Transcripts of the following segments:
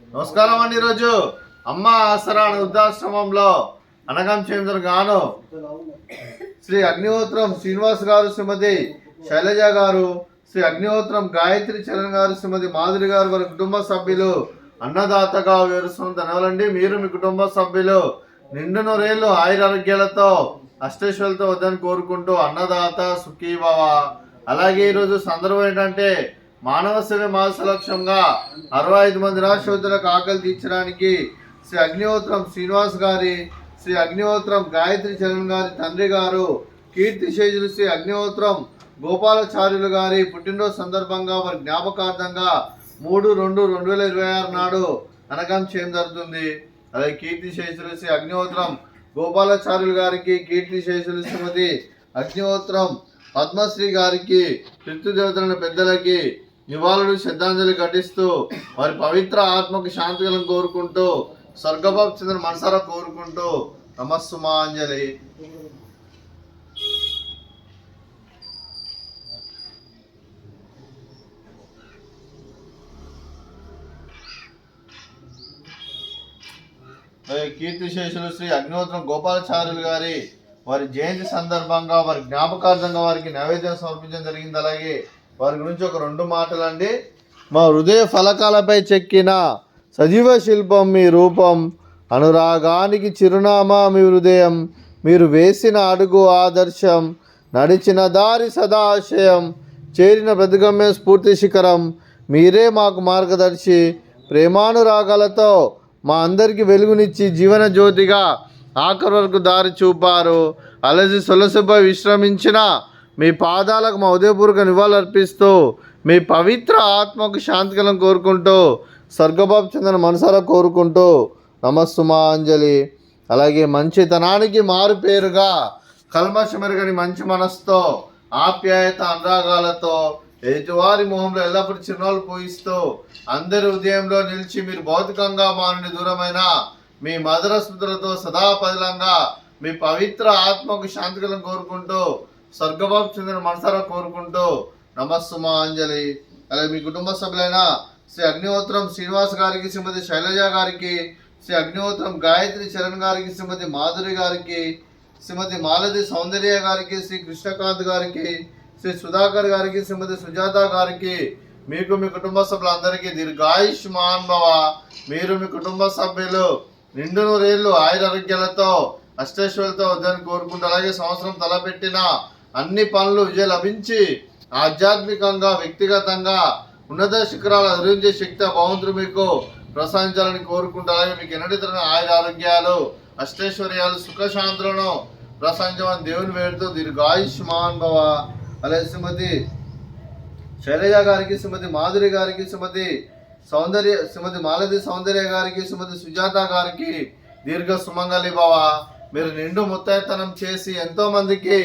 నమస్కారం అండి. ఈరోజు అమ్మ ఆసరా వృద్ధాశ్రమంలో అనగం చేంద్ర గాను శ్రీ అగ్నిహోత్రం శ్రీనివాస్ గారు, శ్రీమతి శైలజ గారు, శ్రీ అగ్నిహోత్రం గాయత్రి చరణ్ గారు, శ్రీమతి మాధురి గారు వారి కుటుంబ సభ్యులు అన్నదాతగా వివరిస్తున్న ధనవాలండి. మీరు మీ కుటుంబ సభ్యులు నిండు నూరేళ్లు ఆయురారోగ్యాలతో అష్టైశ్వర్యాలతో వద్దని కోరుకుంటూ అన్నదాత సుఖీభవ. అలాగే ఈరోజు సందర్భం ఏంటంటే మానవ సేవ మాస లక్ష్యంగా 65 మంది రాష్ట్రోత్తరకు ఆకలి తీర్చడానికి శ్రీ అగ్నిహోత్రం శ్రీనివాస్ గారి, శ్రీ అగ్నిహోత్రం గాయత్రి చరణ్ గారి తండ్రి గారు, కీర్తిశేషులు శ్రీ అగ్నిహోత్రం గోపాలాచార్యులు గారి పుట్టినరోజు సందర్భంగా వారి జ్ఞాపకార్థంగా 3/2/2026 నాడు అనగం చేయడం జరుగుతుంది. అలాగే కీర్తిశేషులు శ్రీ అగ్నిహోత్రం గోపాలాచార్యులు గారికి, కీర్తిశేషులు శ్రీమతి అగ్నిహోత్రం పద్మశ్రీ గారికి, పితృదేవతలైన పెద్దలకి నివాళులు శ్రద్ధాంజలి ఘటిస్తూ వారి పవిత్ర ఆత్మకు శాంతిలను కోరుకుంటూ స్వర్గభావ చెందిన మనసారా కోరుకుంటూ నమస్సుమాంజలి. కీర్తిశేషులు శ్రీ అగ్నిహోత్రం గోపాలాచార్యులు గారి వారి జయంతి సందర్భంగా వారి జ్ఞాపకార్థంగా వారికి నైవేద్యం సమర్పించడం జరిగింది. అలాగే వారి గురించి ఒక 2 మాటలండి. మా హృదయ ఫలకాలపై చెక్కిన సజీవ శిల్పం మీ రూపం, అనురాగానికి చిరునామా మీ హృదయం, మీరు వేసిన అడుగు ఆదర్శం, నడిచిన దారి సదాశయం, చేరిన బ్రతుకమ్మే స్ఫూర్తి శిఖరం, మీరే మాకు మార్గదర్శి, ప్రేమానురాగాలతో మా అందరికీ వెలుగునిచ్చి జీవన జ్యోతిగా ఆఖరి వరకు దారి చూపారు. అలసి సొలసపై విశ్రమించిన మీ పాదాలకు మా ఉదయపూర్వక నివాళులు అర్పిస్తూ మీ పవిత్ర ఆత్మకు శాంతికలను కోరుకుంటూ స్వర్గభావ చెందిన మనసారా కోరుకుంటూ నమస్సుమాంజలి. అలాగే మంచితనానికి మారు పేరుగా కల్మషమెరుగని మంచి మనసుతో ఆప్యాయత అనురాగాలతో ఎదుటివారి మొహంలో ఎల్లప్పుడూ చిరునవ్వులు పూయిస్తూ అందరి హృదయంలో నిలిచి మీరు భౌతికంగా మా నుండి దూరమైన మీ మధుర స్మృతులతో సదాపదిలంగా మీ పవిత్ర ఆత్మకు శాంతికలను కోరుకుంటూ స్వర్గభావ చెందిన మనసారా కోరుకుంటూ నమస్సుమాంజలి. అలాగే మీ కుటుంబ సభ్యులైన శ్రీ అగ్నిహోత్రం శ్రీనివాస్ గారికి, శ్రీమతి శైలజ గారికి, శ్రీ అగ్నిహోత్రం గాయత్రి చరణ్ గారికి, శ్రీమతి మాధురి గారికి, శ్రీమతి మాలతి సౌందర్య గారికి, శ్రీ కృష్ణకాంత్ గారికి, శ్రీ సుధాకర్ గారికి, శ్రీమతి సుజాత గారికి, మీకు మీ కుటుంబ సభ్యులందరికీ దీర్ఘాయుష్మాన్ భవ. మీరు మీ కుటుంబ సభ్యులు నిండు నూరేళ్లు ఆయురారోగ్యాలతో అష్టైశ్వర్యాలతో వద్దని కోరుకుంటూ అలాగే సంవత్సరం తలపెట్టిన అన్ని పనులు విజయం లభించి ఆధ్యాత్మికంగా వ్యక్తిగతంగా ఉన్నత శిఖరాలు అధిరోహించే శక్తి భగవంతుడు మీకు ప్రసాదించాలని కోరుకుంటూ అలాగే మీకు ఎన్నటి తరగని ఆయురారోగ్యాలు అష్టైశ్వర్యాలు సుఖశాంతులను ప్రసాదించమని దేవుని వేడుతూ దీర్ఘాయుష్మాన్ భవ. అలాగే శ్రీమతి శైలజ గారికి, శ్రీమతి మాధురి గారికి, శ్రీమతి మాలతి సౌందర్య గారికి, శ్రీమతి సుజాత గారికి దీర్ఘ సుమంగళి భవ. మీరు నిండు ముత్తైతనం చేసి ఎంతో మందికి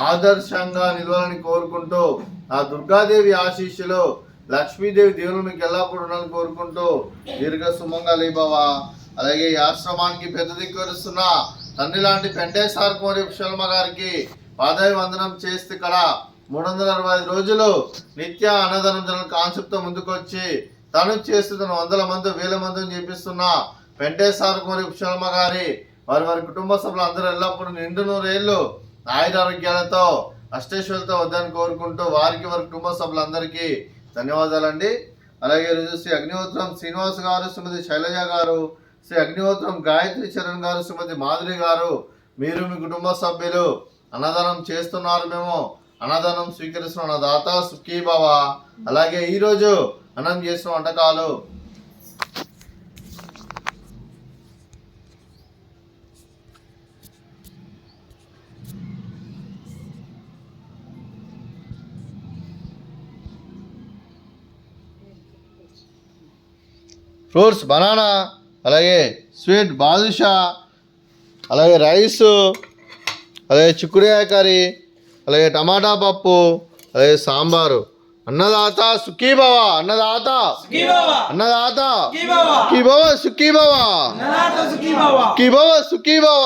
ఆదర్శంగా నిలవాలని కోరుకుంటూ ఆ దుర్గాదేవి ఆశీస్సులు లక్ష్మీదేవి దేవుని మీకు ఎల్లప్పుడూ ఉండాలని కోరుకుంటూ దీర్ఘ సుమంగళి భవ. అలాగే ఈ ఆశ్రమానికి పెద్ద దిక్కువరుస్తున్న తండ్రి లాంటి పెంటేశ్వర కుమారి శర్మ గారికి పాదావి వందనం చేస్తే ఇక్కడ 365 రోజులు నిత్య అన్నదానం జరగ కాన్సెప్ట్తో ముందుకొచ్చి తను చేస్తూ తన 100 మంది 1000 మందిని చేపిస్తున్న పెంటేశ్వర కుమారి శర్మ గారి వారి కుటుంబ సభ్యులు అందరూ ఎల్లప్పుడూ నిండు నూరేళ్లు ఆయురారోగ్యాలతో అష్టైశ్వర్యాలతో వద్దని కోరుకుంటూ వారికి వారి కుటుంబ సభ్యులందరికీ ధన్యవాదాలండి. అలాగే ఈరోజు శ్రీ అగ్నిహోత్రం శ్రీనివాస్ గారు, శ్రీమతి శైలజ గారు, శ్రీ అగ్నిహోత్రం గాయత్రి చరణ్ గారు, శ్రీమతి మాధురి గారు, మీరు మీ కుటుంబ సభ్యులు అన్నదానం చేస్తున్నారు. మేము అన్నదానం స్వీకరిస్తున్న దాత సుఖీభవ. అలాగే ఈరోజు అన్నం చేసిన వంటకాలు ఫ్రూట్స్ బనానా, అలాగే స్వీట్ బాదుషా, అలాగే రైసు, అలాగే చిక్కుడుకాయ కర్రీ, అలాగే టమాటా పప్పు, అలాగే సాంబారు. అన్నదాత సుఖీభవ, అన్నదాత అన్నదాత సుఖీభవ, సుఖీభవ సుఖీభవ సుఖీభవ.